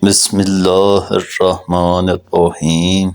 بسم اللہ الرحمن الرحیم۔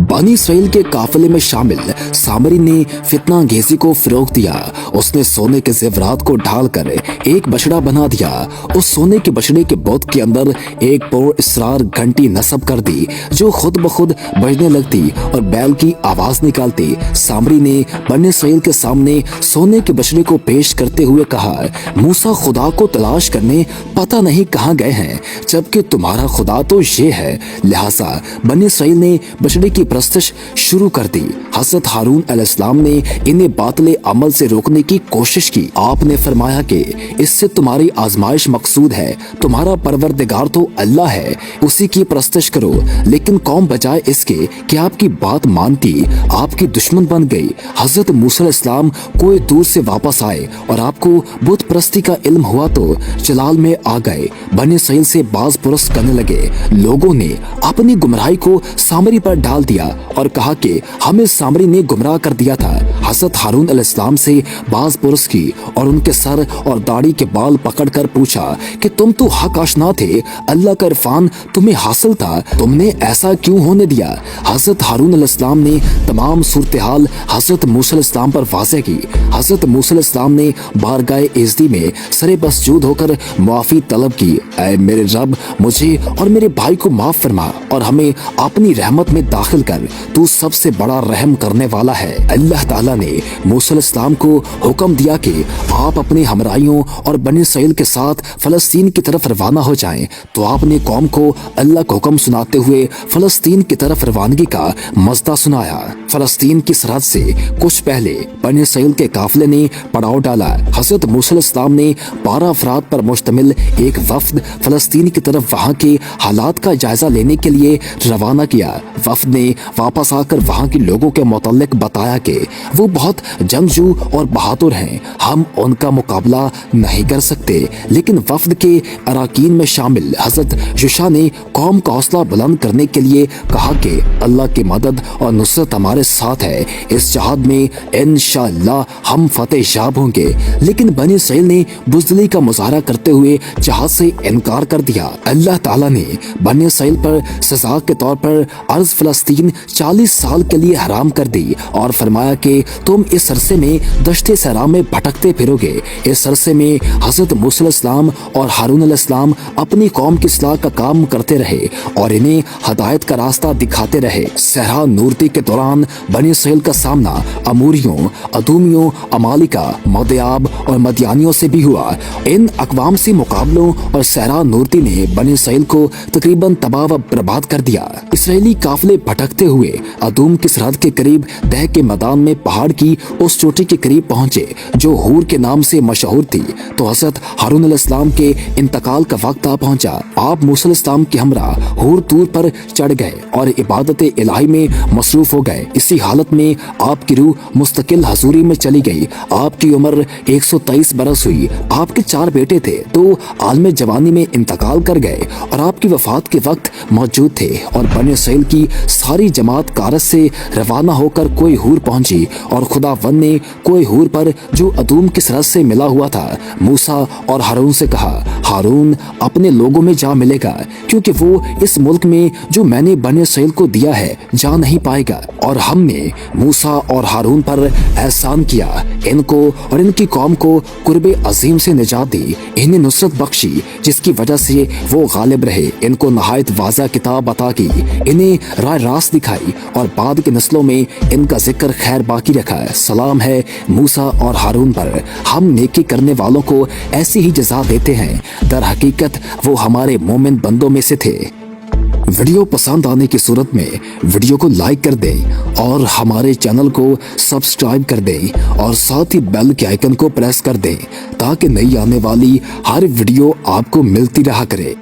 بنی اسرائیل کے قافلے میں شامل سامری نے فتنہ انگیزی کو فروغ دیا۔ اس نے سونے کے زیورات کو ڈھال کر ایک بچڑا بنا دیا۔ اس سونے کے بچڑے کے بت کے اندر ایک پر اسرار گھنٹی نصب کر دی جو خود بخود بجنے لگتی اور بیل کی آواز نکالتی۔ سامری نے بنی اسرائیل کے سامنے سونے کے بچڑے کو پیش کرتے ہوئے کہا، موسیٰ خدا کو تلاش کرنے پتہ نہیں کہاں گئے ہیں، جبکہ تمہارا خدا تو یہ ہے۔ لہٰذا بنی اسرائیل نے بچڑے کی پرستش شروع کر دی۔ حضرت ہارون علیہ السلام نے انہیں باطل عمل سے روکنے کی کوشش کی۔ آپ نے فرمایا کہ اس سے تمہاری آزمائش مقصود ہے، تمہارا پروردگار تو اللہ ہے، اسی کی پرستش کرو۔ لیکن قوم بجائے اس کے کہ آپ کی بات مانتی، آپ کی دشمن بن گئی۔ حضرت موسیٰ علیہ السلام کوئی دور سے واپس آئے اور آپ کو بت پرستی کا علم ہوا تو جلال میں آ گئے، بنی اسرائیل سے باز پرست کرنے لگے۔ لوگوں نے اپنی گمراہی کو سامری پر ڈال دیا اور کہا کہ ہمیں سامری نے گمراہ کر دیا تھا۔ حضرت ہارون علیہ السلام سے باز پرس کی اور ان کے سر اور داڑھی کے بال پکڑ کر پوچھا کہ تم تو حق آشنا تھے، اللہ کا عرفان تمہیں حاصل تھا، تم نے ایسا کیوں ہونے دیا؟ حضرت ہارون علیہ السلام نے تمام صورتحال حضرت موسیٰ علیہ السلام پر واضح کی۔ حضرت موسیٰ علیہ السلام نے بارگاہ عزتی میں سر مسجود ہو کر معافی طلب کی، اے میرے رب، مجھے اور میرے بھائی کو معاف فرما اور ہمیں اپنی رحمت میں داخل کر، تو سب سے بڑا رحم کرنے والا ہے۔ اللہ تعالیٰ نے موسیٰ علیہ السلام کو حکم دیا کہ آپ اپنے ہمراہیوں اور بنی اسرائیل کے ساتھ فلسطین کی طرف روانہ ہو جائیں، تو آپ نے قوم کو اللہ کا حکم سناتے ہوئے فلسطین کی طرف روانگی کا مژدہ سنایا۔ فلسطین کی سرحد سے کچھ پہلے بنی اسرائیل کے قافلے نے پڑاؤ ڈالا۔ حضرت موسیٰ علیہ السلام نے 12 افراد پر مشتمل ایک وفد فلسطین کی طرف وہاں کے حالات کا جائزہ لینے کے لیے روانہ کیا۔ وفد نے واپس آ کر وہاں کے لوگوں کے متعلق بتایا کہ وہ بہت جنگجو اور بہادر ہیں، ہم ان کا مقابلہ نہیں کر سکتے۔ لیکن وفد کے اراکین میں شامل حضرت یوشع نے قوم کا حوصلہ بلند کرنے کے لیے کہا کہ اللہ کی مدد اور نصرت ہمارے ساتھ ہے، اس جہاد میں انشاءاللہ ہم فتح یاب ہوں گے۔ لیکن بنی اسرائیل نے بزدلی کا مظاہرہ کرتے ہوئے جہاد سے انکار کر دیا۔ اللہ تعالیٰ نے بنی اسرائیل پر سزا کے طور پر ارض فلسطین 40 سال کے لیے حرام کر دی اور فرمایا کہ تم اس عرصے میں دشت صحرا میں بھٹکتے پھرو گے۔ اس عرصے میں حضرت موسیٰ علیہ السلام اور ہارون علیہ السلام اپنی قوم کی اصلاح کا کام کرتے رہے اور انہیں ہدایت کا راستہ دکھاتے رہے۔ صحرا نورتی کے دوران بنی اسرائیل کا سامنا اموریوں، ادومیوں، امالیکا، مدیاب اور مدیانیوں سے بھی ہوا۔ ان اقوام سے مقابلوں اور صحرا نورتی نے بنی اسرائیل کو تقریباً تباہ و برباد کر دیا۔ اسرائیلی قافلے بھٹکتے ہوئے ادوم کی سرحد کے قریب دہ کے میدان میں پہاڑ کی اس چوٹی کے قریب پہنچے جو ہور کے نام سے مشہور تھی، تو حضرت ہارون علیہ السلام کے انتقال کا وقت آ پہنچا۔ آپ موسیٰ علیہ السلام کے ہمراہ ہور طور پر چڑھ گئے اور عبادت الہی میں مصروف ہو گئے۔ اسی حالت میں آپ کی روح مستقل حضوری میں چلی گئی۔ آپ کی عمر 123 برس ہوئی۔ آپ کے 4 بیٹے تھے، تو عالم جوانی میں انتقال کر گئے اور آپ کی وفات کے وقت موجود تھے۔ اور بنی اسرائیل کی ساری جماعت کارس سے روانہ ہو کر کوئی ہور پہنچی اور خداوند نے کوئی ہور پر جو ادوم کی سرحد سے ملا ہوا تھا موسیٰ اور ہارون سے کہا، ہارون اپنے لوگوں میں جا ملے گا، کیونکہ وہ اس ملک میں جو میں نے بنی اسرائیل کو دیا ہے جا نہیں پائے گا۔ اور ہم نے موسیٰ اور ہارون پر احسان کیا، ان کو اور ان کی قوم کو قرب عظیم سے نجات دی، انہیں نصرت بخشی جس کی وجہ سے وہ غالب رہے، ان کو نہایت واضح کتاب عطا کی، انہیں راہ راست دکھائی اور بعد کے نسلوں میں ان کا ذکر خیر باقی رکھا۔ سلام ہے موسیٰ اور ہارون پر، ہم نیکی کرنے والوں کو ایسی ہی جزا دیتے ہیں، در حقیقت وہ ہمارے مومن بندوں میں سے تھے۔ ویڈیو پسند آنے کی صورت میں ویڈیو کو لائک کر دیں اور ہمارے چینل کو سبسکرائب کر دیں اور ساتھ ہی بیل کے آئیکن کو پریس کر دیں تاکہ نئی آنے والی ہر ویڈیو آپ کو ملتی رہا کرے۔